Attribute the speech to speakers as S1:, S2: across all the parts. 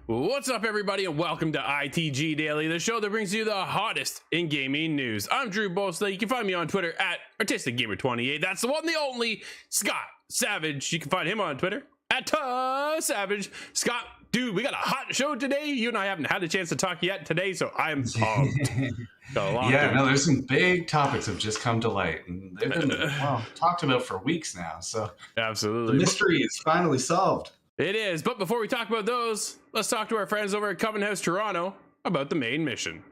S1: What's up, everybody, and welcome to ITG Daily, the show that brings you the hottest in gaming news. I'm Drew Bosley. You can find me on Twitter at ArtisticGamer28. That's the one, the only Scott Savage. You can find him on Twitter at Savage. Scott, dude, we got a hot show today. You and I haven't had a chance to talk yet today, so I'm pumped.
S2: There's some big topics have just come to light, and they've been talked about for weeks now. So
S1: absolutely,
S2: the mystery is finally solved.
S1: It is, but before we talk about those, let's talk to our friends over at Covenant House Toronto about the main mission.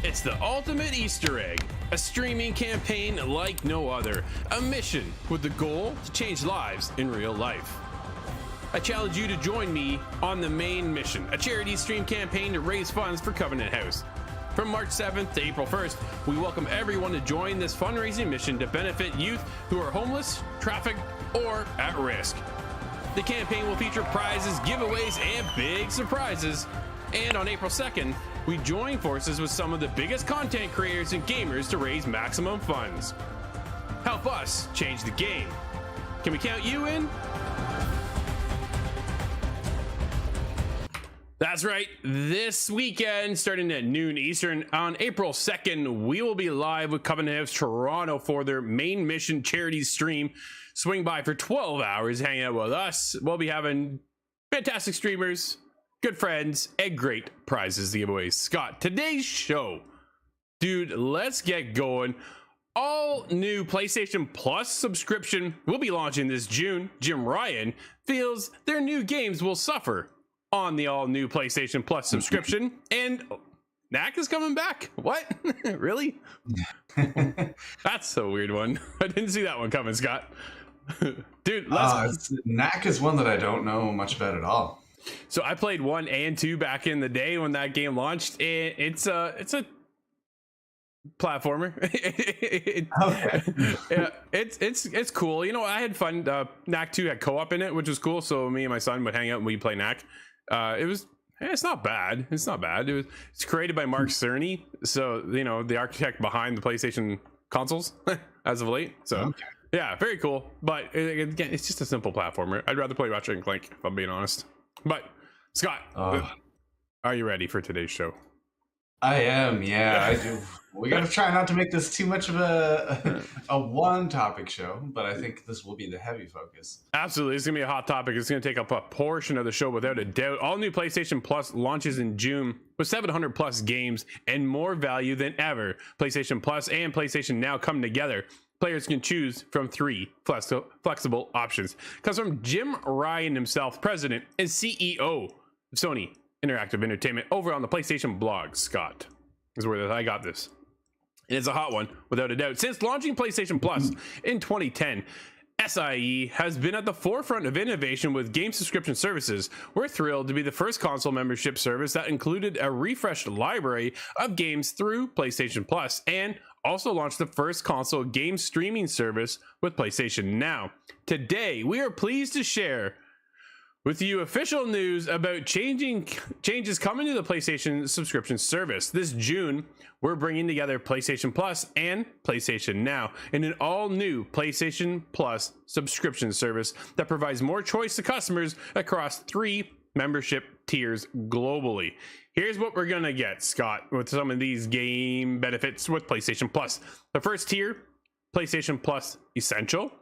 S1: It's the ultimate Easter egg, a streaming campaign like no other, a mission with the goal to change lives in real life. I challenge you to join me on the main mission, a charity stream campaign to raise funds for Covenant House. From March 7th to April 1st, we welcome everyone to join this fundraising mission to benefit youth who are homeless, trafficked, or at risk. The campaign will feature prizes, giveaways, and big surprises. And on April 2nd, we join forces with some of the biggest content creators and gamers to raise maximum funds. Help us change the game. Can we count you in? That's right. This weekend, starting at noon Eastern, on April 2nd, we will be live with Covenant House Toronto for their main mission charity stream. Swing by for 12 hours, hang out with us. We'll be having fantastic streamers, good friends, and great prizes to give away. Scott, today's show, dude, let's get going. All new PlayStation Plus subscription will be launching this June. Jim Ryan feels their new games will suffer on the all-new PlayStation Plus subscription, and Knack is coming back. What? Really? That's a weird one. I didn't see that one coming, Scott. Dude,
S2: Knack is one that I don't know much about at all.
S1: So I played 1 and 2 back in the day when that game launched, and it's a platformer. Yeah, it's cool. You know, I had fun. Knack 2 had co-op in it, which was cool. So me and my son would hang out and we'd play Knack. It's not bad. It's created by Mark Cerny, so you know, the architect behind the PlayStation consoles as of late. So okay. Yeah, very cool. But again, it's just a simple platformer. I'd rather play Ratchet and Clank, if I'm being honest. But Scott, are you ready for today's show?
S2: I am. Yeah, I do. We got to try not to make this too much of a one topic show, but I think this will be the heavy focus.
S1: Absolutely. It's going to be a hot topic. It's going to take up a portion of the show without a doubt. All new PlayStation Plus launches in June with 700 plus games and more value than ever. PlayStation Plus and PlayStation Now come together. Players can choose from 3 flexible options. Comes from Jim Ryan himself, president and CEO of Sony Interactive Entertainment, over on the PlayStation blog. Scott is where I got this. And it's a hot one, without a doubt. Since launching PlayStation Plus in 2010, SIE has been at the forefront of innovation with game subscription services. We're thrilled to be the first console membership service that included a refreshed library of games through PlayStation Plus, and also launched the first console game streaming service with PlayStation Now. Today, we are pleased to share with you official news about changes coming to the PlayStation subscription service. This June, we're bringing together PlayStation Plus and PlayStation Now in an all-new PlayStation Plus subscription service that provides more choice to customers across 3 membership tiers globally. Here's what we're gonna get, Scott, with some of these game benefits with PlayStation Plus. The first tier, PlayStation Plus Essential.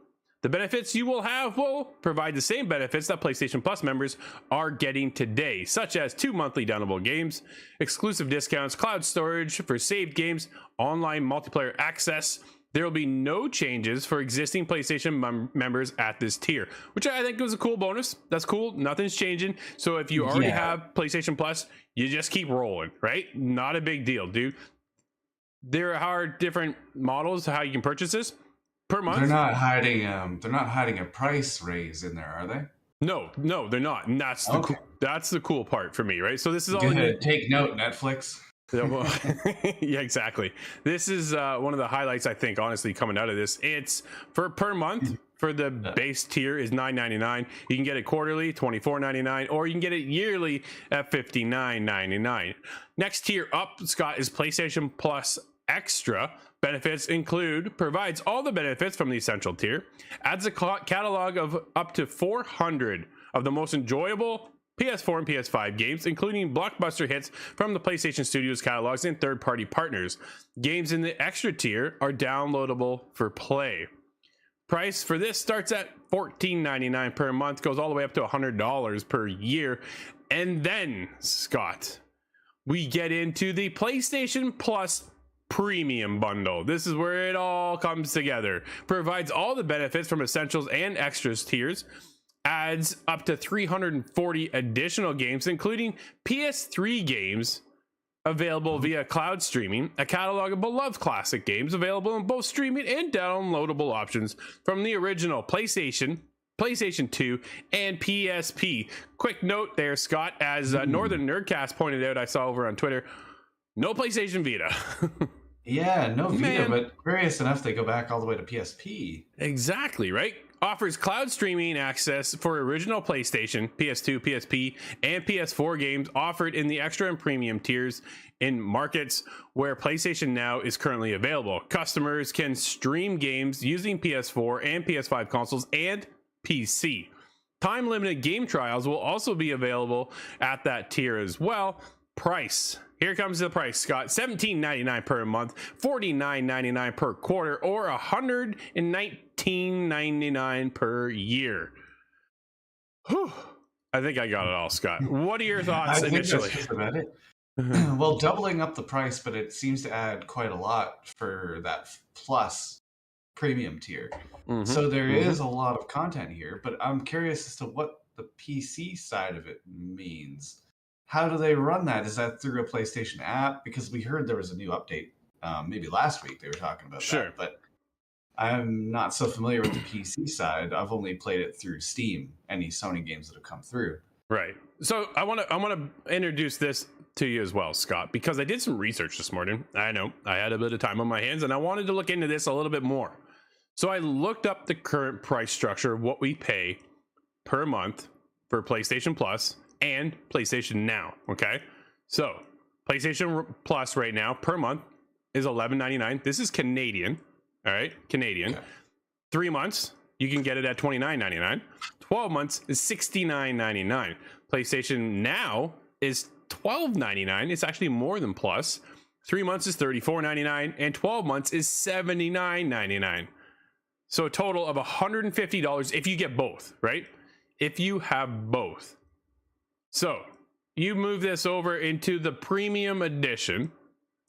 S1: The benefits you will have will provide the same benefits that PlayStation Plus members are getting today, such as 2 monthly downloadable games, exclusive discounts, cloud storage for saved games, online multiplayer access. There will be no changes for existing PlayStation members at this tier, which I think was a cool bonus. That's cool. Nothing's changing. So if you already have PlayStation Plus, you just keep rolling, right? Not a big deal, dude. There are different models to how you can purchase this. Per month?
S2: They're not hiding a price raise in there, are they?
S1: No, they're not. And that's the cool part for me, right? So this is all.
S2: Take note, Netflix.
S1: Yeah, exactly. This is one of the highlights, I think, honestly, coming out of this. It's for per month. For the base tier is $9.99. You can get it quarterly, $24.99, or you can get it yearly at $59.99. Next tier up, Scott, is PlayStation Plus Extra. Benefits include provides all the benefits from the essential tier, adds a catalog of up to 400 of the most enjoyable PS4 and PS5 games, including blockbuster hits from the PlayStation Studios catalogs and third-party partners. Games in the extra tier are downloadable for play. Price for this starts at $14.99 per month, goes all the way up to $100 per year. And then, Scott, we get into the PlayStation Plus Premium Bundle. This is where it all comes together. Provides all the benefits from Essentials and Extras tiers. Adds up to 340 additional games, including PS3 games available via cloud streaming, a catalog of beloved classic games available in both streaming and downloadable options from the original PlayStation, PlayStation 2, and PSP. Quick note there, Scott, as Northern Nerdcast pointed out, I saw over on Twitter, no PlayStation Vita.
S2: Yeah, no Vita,
S1: Man.
S2: but curious enough, they go back all the way to PSP.
S1: Exactly, right? Offers cloud streaming access for original PlayStation, PS2, PSP, and PS4 games offered in the extra and premium tiers in markets where PlayStation Now is currently available. Customers can stream games using PS4 and PS5 consoles and PC. Time-limited game trials will also be available at that tier as well. Price. Here comes the price, Scott. $17.99 per month, $49.99 per quarter, or $119.99 per year. Whew. I think I got it all, Scott. What are your thoughts initially?
S2: I think that's just about it. Well, doubling up the price, but it seems to add quite a lot for that plus premium tier. So there is a lot of content here, but I'm curious as to what the PC side of it means. How do they run that? Is that through a PlayStation app? Because we heard there was a new update. Maybe last week they were talking about that. But I'm not so familiar with the PC side. I've only played it through Steam, any Sony games that have come through.
S1: Right. So I want to introduce this to you as well, Scott, because I did some research this morning. I know I had a bit of time on my hands and I wanted to look into this a little bit more. So I looked up the current price structure of what we pay per month for PlayStation Plus and PlayStation Now. Okay. So PlayStation Plus right now per month is $11.99. This is Canadian. All right. Canadian. Okay. 3 months, you can get it at $29.99. 12 months is $69.99. PlayStation Now is $12.99. It's actually more than Plus. 3 months is $34.99 and 12 months is $79.99. So a total of $150 if you get both, right? If you have both. So you move this over into the premium edition.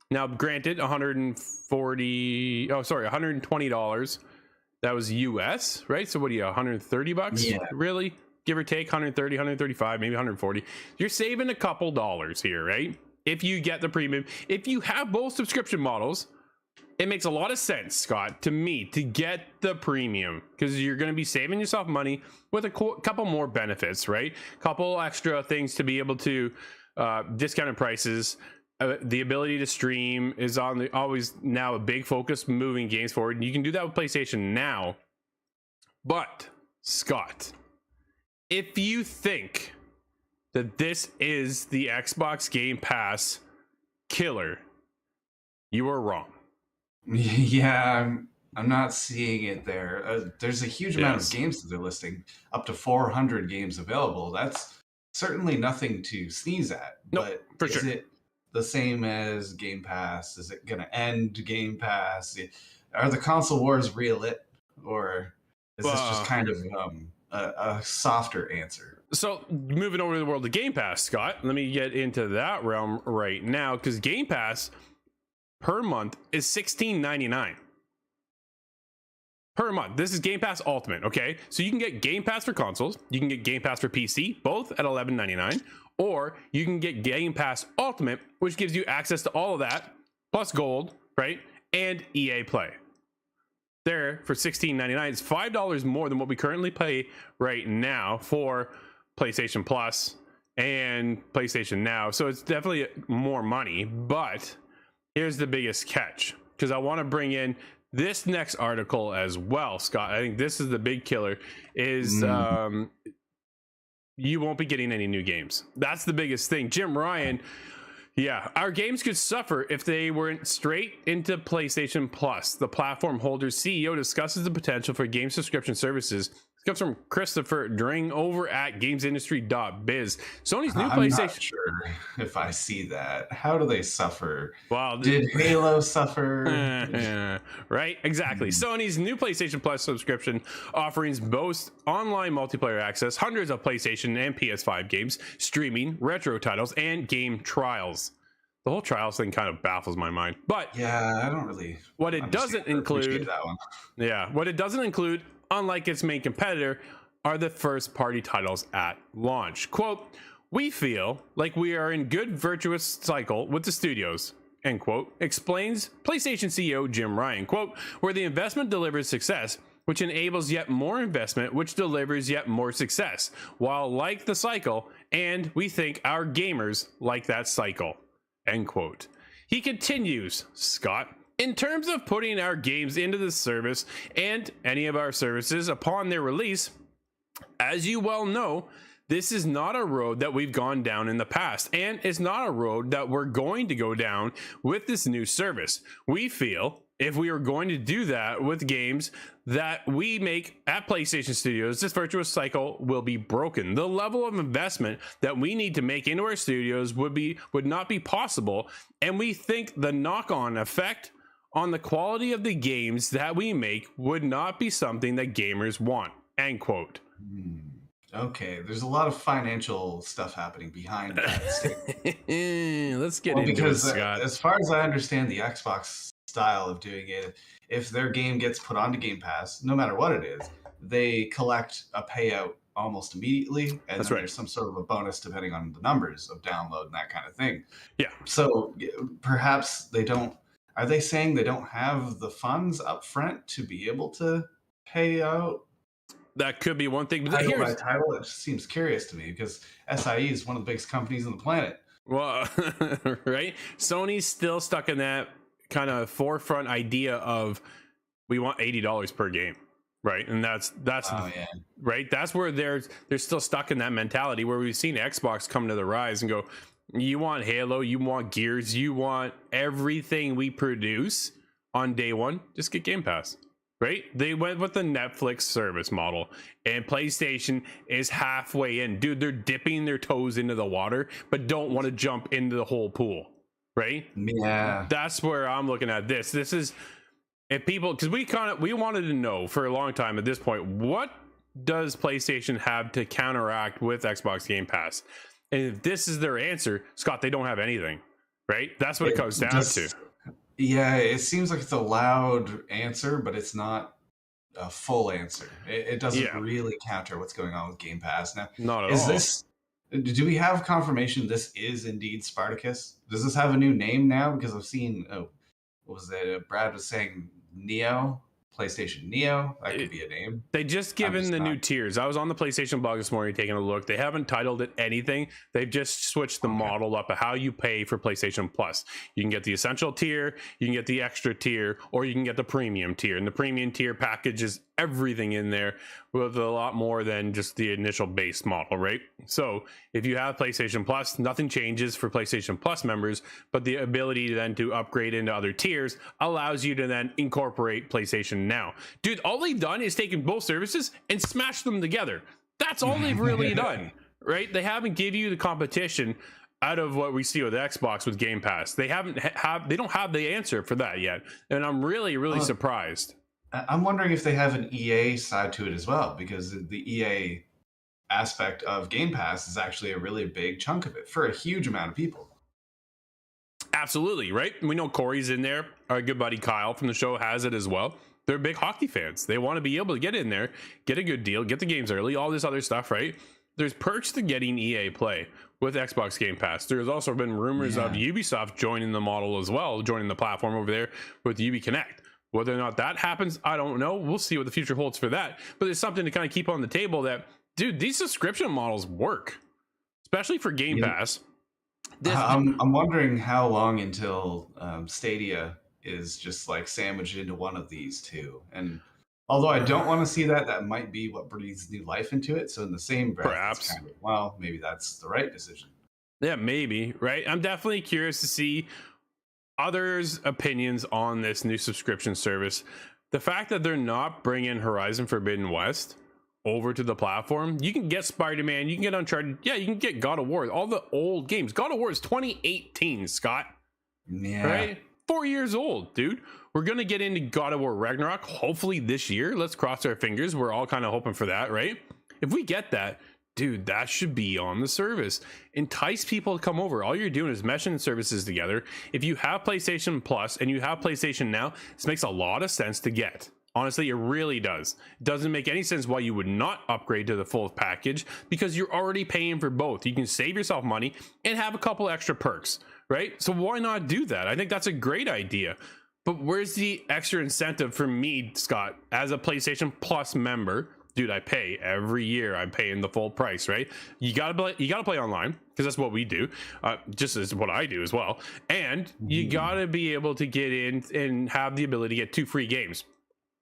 S1: Now, granted, $120. That was US, right? So what do you, $130?
S2: Yeah.
S1: Really? Give or take, 130, 135, maybe 140. You're saving a couple dollars here, right? If you get the premium. If you have both subscription models, it makes a lot of sense, Scott, to me, to get the premium, because you're going to be saving yourself money with a couple more benefits, right? Couple extra things to be able to discounted prices. The ability to stream is always now a big focus moving games forward. And you can do that with PlayStation Now. But, Scott, if you think that this is the Xbox Game Pass killer, you are wrong.
S2: Yeah, I'm not seeing it there. There's a huge amount of games that they're listing, up to 400 games available. That's certainly nothing to sneeze at.
S1: Nope,
S2: but
S1: for
S2: is it the same as Game Pass? Is it going to end Game Pass? Are the console wars real-lit? Or is this just kind of a softer answer?
S1: So moving over to the world of Game Pass, Scott, let me get into that realm right now, because Game Pass per month is $16.99 per month. This is Game Pass Ultimate. Okay, so you can get Game Pass for consoles, you can get Game Pass for PC, both at $11.99, or you can get Game Pass Ultimate, which gives you access to all of that plus gold, right, and EA Play. There for $16.99. It's $5 more than what we currently pay right now for PlayStation Plus and PlayStation Now. So it's definitely more money, but here's the biggest catch, because I want to bring in this next article as well, Scott. I think this is the big killer, is you won't be getting any new games. That's the biggest thing. Jim Ryan, our games could suffer if they weren't straight into PlayStation Plus. The platform holder's CEO discusses the potential for game subscription services This comes from Christopher Dring over at gamesindustry.biz. Sony's new
S2: I'm
S1: PlayStation.
S2: not sure if I see that. How do they suffer?
S1: Well,
S2: did Halo suffer?
S1: Right, exactly. Sony's new PlayStation Plus subscription offerings boast online multiplayer access, hundreds of PlayStation and PS5 games, streaming, retro titles, and game trials. The whole trials thing kind of baffles my mind. But
S2: yeah, I don't really.
S1: What it doesn't include,
S2: that one.
S1: Yeah, what it doesn't include, unlike its main competitor, are the first party titles at launch. Quote, "We feel like we are in good virtuous cycle with the studios," end quote, explains PlayStation CEO Jim Ryan. Quote, "Where the investment delivers success, which enables yet more investment, which delivers yet more success, while like the cycle, and we think our gamers like that cycle," end quote. He continues, Scott, "In terms of putting our games into the service and any of our services upon their release, as you well know, this is not a road that we've gone down in the past, and it's not a road that we're going to go down with this new service. We feel if we are going to do that with games that we make at PlayStation Studios, this virtuous cycle will be broken. The level of investment that we need to make into our studios would not be possible, and we think the knock-on effect on the quality of the games that we make would not be something that gamers want," end quote.
S2: Okay, there's a lot of financial stuff happening behind that statement.
S1: Let's get into it, Scott.
S2: As far as I understand the Xbox style of doing it, if their game gets put onto Game Pass, no matter what it is, they collect a payout almost immediately, and then there's some sort of a bonus depending on the numbers of download and that kind of thing.
S1: Yeah.
S2: So perhaps they don't. Are they saying they don't have the funds up front to be able to pay out?
S1: That could be one thing, but
S2: title by title, it just seems curious to me because SIE is one of the biggest companies on the planet.
S1: Well, right? Sony's still stuck in that kind of forefront idea of we want $80 per game, right? And that's right. That's where they're still stuck in that mentality where we've seen Xbox come to the rise and go, you want Halo, you want Gears, you want everything we produce on day one, just get Game Pass. Right? They went with the Netflix service model, and PlayStation is halfway in. Dude, they're dipping their toes into the water, but don't want to jump into the whole pool. Right?
S2: Yeah.
S1: That's where I'm looking at this. This is if people, because we wanted to know for a long time at this point, what does PlayStation have to counteract with Xbox Game Pass? And if this is their answer, Scott, they don't have anything. Right? That's what it comes down to.
S2: Yeah, it seems like it's a loud answer, but it's not a full answer. It doesn't really counter what's going on with Game Pass. Now,
S1: not at all.
S2: Do we have confirmation this is indeed Spartacus? Does this have a new name now? Because I've seen, what was it? Brad was saying Neo, PlayStation Neo. That could be a name.
S1: They just given the new tiers. I was on the PlayStation blog this morning taking a look. They haven't titled it anything. They've just switched the model up of how you pay for PlayStation Plus. You can get the essential tier, you can get the extra tier, or you can get the premium tier. And the premium tier packages everything in there with a lot more than just the initial base model, right? So if you have PlayStation Plus, nothing changes for PlayStation Plus members, but the ability then to upgrade into other tiers allows you to then incorporate PlayStation Now. Dude, all they've done is taken both services and smashed them together. That's all they've really done, right? They haven't give you the competition out of what we see with Xbox with Game Pass. They they don't have the answer for that yet. And I'm really surprised.
S2: I'm wondering if they have an EA side to it as well, because the EA aspect of Game Pass is actually a really big chunk of it for a huge amount of people.
S1: Absolutely, right? We know Corey's in there. Our good buddy Kyle from the show has it as well. They're big hockey fans. They want to be able to get in there, get a good deal, get the games early, all this other stuff, right? There's perks to getting EA Play with Xbox Game Pass. There's also been rumors of Ubisoft joining the model as well, joining the platform over there with Connect. Whether or not that happens, I don't know. We'll see what the future holds for that. But there's something to kind of keep on the table that, dude, these subscription models work, especially for Game Pass.
S2: I'm wondering how long until Stadia is just like sandwiched into one of these two. And although I don't want to see that, that might be what breathes new life into it. So in the same breath,
S1: perhaps,
S2: kind of, well, maybe that's the right decision.
S1: Yeah, maybe, right? I'm definitely curious to see others' opinions on this new subscription service. The fact that they're not bringing Horizon Forbidden West over to the platform, you can get Spider-Man, you can get Uncharted, yeah, you can get God of War, all the old games. God of War is 2018, Scott.
S2: Yeah.
S1: Right? 4 years old, dude. We're gonna get into God of War Ragnarok hopefully this year. Let's cross our fingers. We're all kind of hoping for that, right? If we get that, dude, that should be on the service. Entice people to come over. All you're doing is meshing services together. If you have PlayStation Plus and you have PlayStation Now, this makes a lot of sense to get. Honestly, it really does. It doesn't make any sense why you would not upgrade to the full package, because you're already paying for both. You can save yourself money and have a couple extra perks, right? So why not do that? I think that's a great idea. But where's the extra incentive for me, Scott, as a PlayStation Plus member? Dude, I pay every year. I'm paying the full price, right? You gotta play online, because that's what we do. Just as what I do as well. And you gotta be able to get in and have the ability to get 2 free games,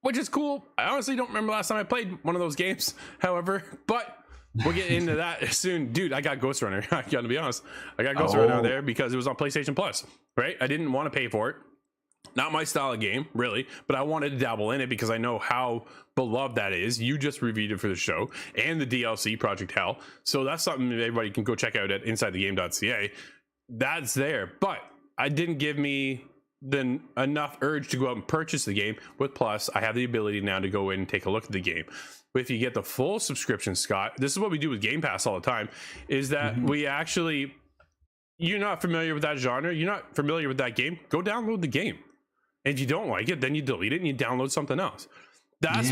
S1: which is cool. I honestly don't remember last time I played one of those games, however, but we'll get into that soon. Dude, I got Ghost Runner. I gotta be honest. I got Ghost Runner there because it was on PlayStation Plus, right? I didn't want to pay for it. Not my style of game, really, but I wanted to dabble in it because I know how beloved that is. You just reviewed it for the show, and the DLC Project Hell. So that's something that everybody can go check out at insidethegame.ca. That's there, but it didn't give me enough urge to go out and purchase the game. With Plus, I have the ability now to go in and take a look at the game. But if you get the full subscription, Scott, this is what we do with Game Pass all the time, is that we actually, you're not familiar with that genre, you're not familiar with that game, go download the game. And if you don't like it, then you delete it and you download something else. That's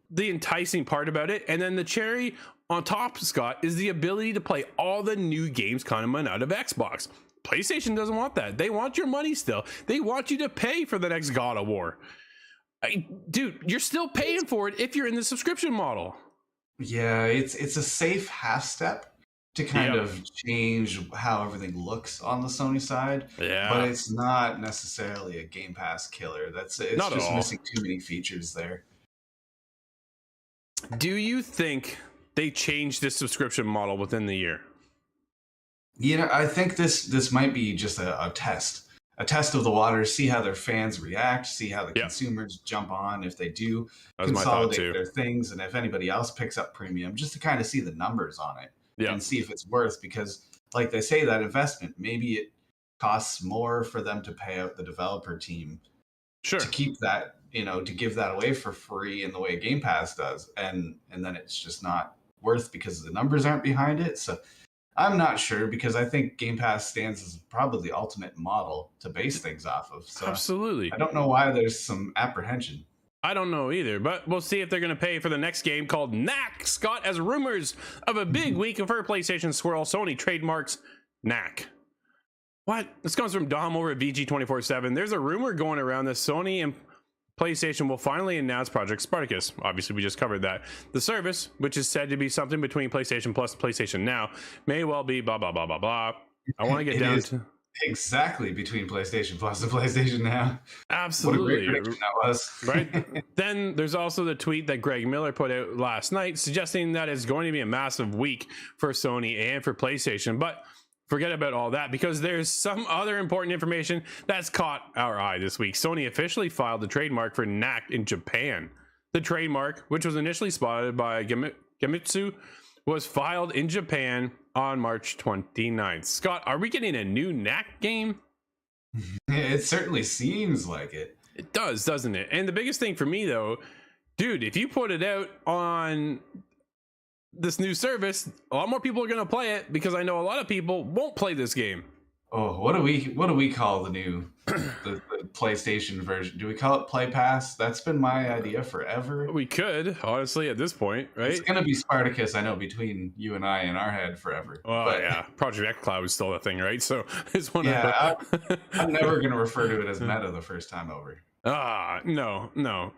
S1: the enticing part about it. And then the cherry on top, Scott, is the ability to play all the new games coming out of Xbox. PlayStation doesn't want that. They want your money still. They want you to pay for the next God of War. Dude, you're still paying for it if you're in the subscription model.
S2: Yeah, it's a safe half step to kind of change how everything looks on the Sony side.
S1: Yeah.
S2: But it's not necessarily a Game Pass killer. It's
S1: Not
S2: just missing too many features there.
S1: Do you think they changed this subscription model within the year?
S2: You know, I think this might be just a test of the waters, see how their fans react, see how the consumers jump on if they do consolidate their things, and if anybody else picks up premium, just to kind of see the numbers on it and see if it's worth, because like they say, that investment, maybe it costs more for them to pay out the developer team to keep that, to give that away for free in the way Game Pass does, and then it's just not worth because the numbers aren't behind it. So I'm not sure, because I think Game Pass stands as probably the ultimate model to base things off of. So
S1: absolutely.
S2: I don't know why there's some apprehension.
S1: I don't know either, but we'll see if they're going to pay for the next game called Knack, Scott, as rumors of a big week for PlayStation swirl. Sony trademarks Knack. What? This comes from Dom over at VG247. There's a rumor going around that Sony and PlayStation will finally announce Project Spartacus. Obviously, we just covered that. The service, which is said to be something between PlayStation Plus and PlayStation Now, may well be blah, blah, blah, blah, blah. I want to get down to...
S2: Exactly between PlayStation Plus and PlayStation Now.
S1: Absolutely.
S2: What a great prediction that was.
S1: Right? Then there's also the tweet that Greg Miller put out last night suggesting that it's going to be a massive week for Sony and for PlayStation. But forget about all that, because there's some other important information that's caught our eye this week. Sony officially filed the trademark for Knack in Japan. The trademark, which was initially spotted by Gemitsu, was filed in Japan on March 29th. Scott, are we getting a new Knack game?
S2: It certainly seems like it.
S1: It does, doesn't it? And the biggest thing for me, though, dude, if you put it out on this new service, a lot more people are going to play it, because I know a lot of people won't play this game.
S2: Oh, what do we call the new the PlayStation version? Do we call it Play Pass? That's been my idea forever.
S1: We could, honestly, at this point, right?
S2: It's gonna be Spartacus, I know, between you and I in our head forever.
S1: Oh, but yeah, Project X Cloud is still a thing, right? So it's one
S2: of I'm never gonna refer to it as meta the first time over.
S1: No.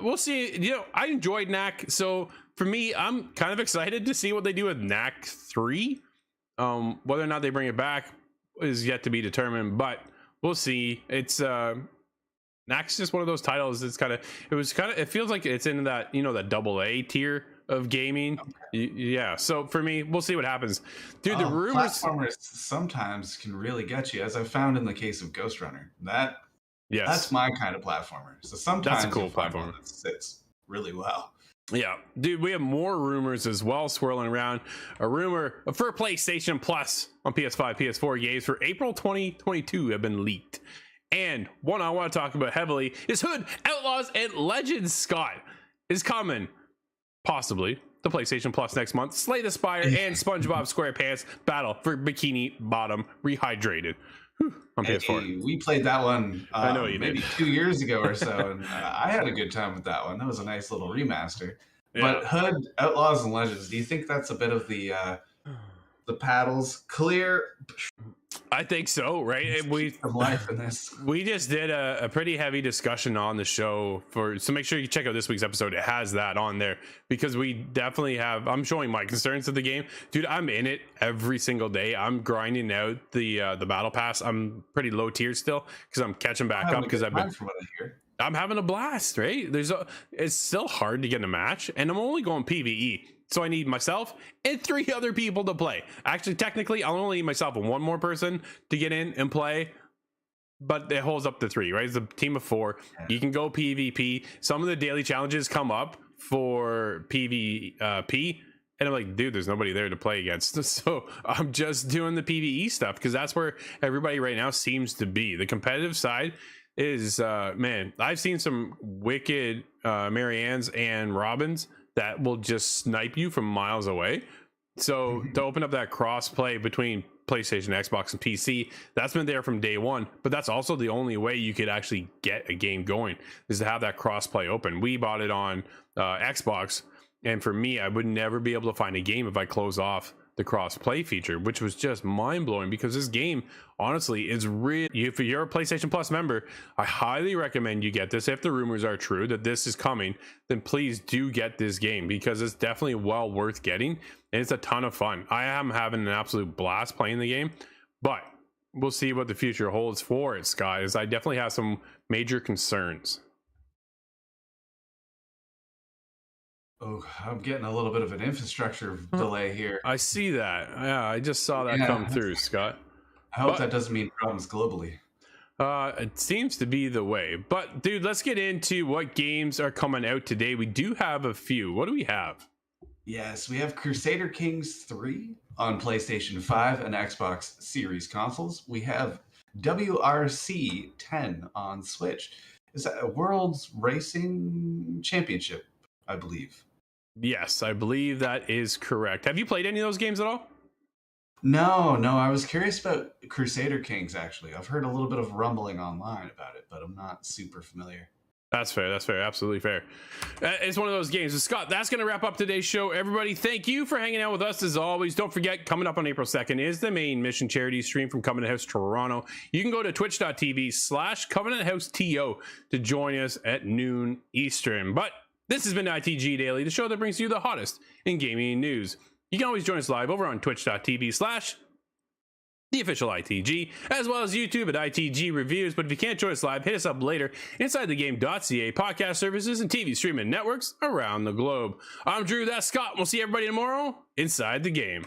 S1: We'll see. I enjoyed Knack, so for me, I'm kind of excited to see what they do with Knack 3. Whether or not they bring it back is yet to be determined, but we'll see. It's Knack's just one of those titles. It feels like it's in that that AA tier of gaming. Okay. Yeah, so for me, we'll see what happens, dude. The rumors
S2: platformers sometimes can really get you, as I found in the case of Ghost Runner. That's my kind of platformer. So sometimes
S1: that's a cool platformer
S2: that sits really well.
S1: Yeah, dude, we have more rumors as well swirling around. A rumor for PlayStation Plus on PS5, PS4 games for April 2022 have been leaked. And one I want to talk about heavily is Hood, Outlaws, and Legends. Scott is coming, possibly, to PlayStation Plus next month. Slay the Spire and SpongeBob SquarePants battle for Bikini Bottom Rehydrated. On PS4.
S2: Hey, we played that one
S1: I know you
S2: maybe
S1: did.
S2: 2 years ago or so, and I had a good time with that one. That was a nice little remaster.
S1: Yeah.
S2: But Hood, Outlaws, and Legends, do you think that's a bit of the paddles clear?
S1: I think so, right?
S2: Some life in this.
S1: We just did a pretty heavy discussion on the show so make sure you check out this week's episode. It has that on there because we definitely have. I'm showing my concerns of the game, dude. I'm in it every single day. I'm grinding out the battle pass. I'm pretty low tier still because I'm catching back up because I've been.
S2: From what I hear.
S1: I'm having a blast, right? It's still hard to get in a match, and I'm only going PvE. So I need myself and 3 other people to play. Actually, technically, I'll only need myself and 1 more person to get in and play. But it holds up to 3, right? It's a team of 4. You can go PvP. Some of the daily challenges come up for PvP. And I'm like, dude, there's nobody there to play against. So I'm just doing the PvE stuff because that's where everybody right now seems to be. The competitive side is, man, I've seen some wicked Marianne's and Robins that will just snipe you from miles away. So to open up that cross play between PlayStation, Xbox, and PC, that's been there from day one. But that's also the only way you could actually get a game going, is to have that cross play open. We bought it on Xbox, and for me, I would never be able to find a game if I close off the cross play feature, which was just mind blowing because this game honestly is really, if you're a PlayStation Plus member, I highly recommend you get this. If the rumors are true that this is coming, then please do get this game because it's definitely well worth getting and it's a ton of fun. I am having an absolute blast playing the game, but we'll see what the future holds for it, guys. I definitely have some major concerns.
S2: Oh, I'm getting a little bit of an infrastructure delay here.
S1: I see that. Yeah, I just saw that come through, Scott.
S2: I hope that doesn't mean problems globally.
S1: It seems to be the way. But, dude, let's get into what games are coming out today. We do have a few. What do we have?
S2: Yes, we have Crusader Kings 3 on PlayStation 5 and Xbox Series consoles. We have WRC 10 on Switch. Is that a World's Racing Championship, I believe?
S1: Yes, I believe that is correct. Have you played any of those games at all?
S2: No. I was curious about Crusader Kings, actually. I've heard a little bit of rumbling online about it, but I'm not super familiar.
S1: That's fair. Absolutely fair. It's one of those games. Scott, that's going to wrap up today's show. Everybody, thank you for hanging out with us as always. Don't forget, coming up on April 2nd is the main mission charity stream from Covenant House Toronto. You can go to twitch.tv/Covenant House TO to join us at noon Eastern. But this has been ITG Daily, the show that brings you the hottest in gaming news. You can always join us live over on twitch.tv/the official ITG, as well as YouTube at ITG Reviews. But if you can't join us live, hit us up later inside the game.ca podcast services and TV streaming networks around the globe. I'm Drew, that's Scott. We'll see everybody tomorrow inside the game.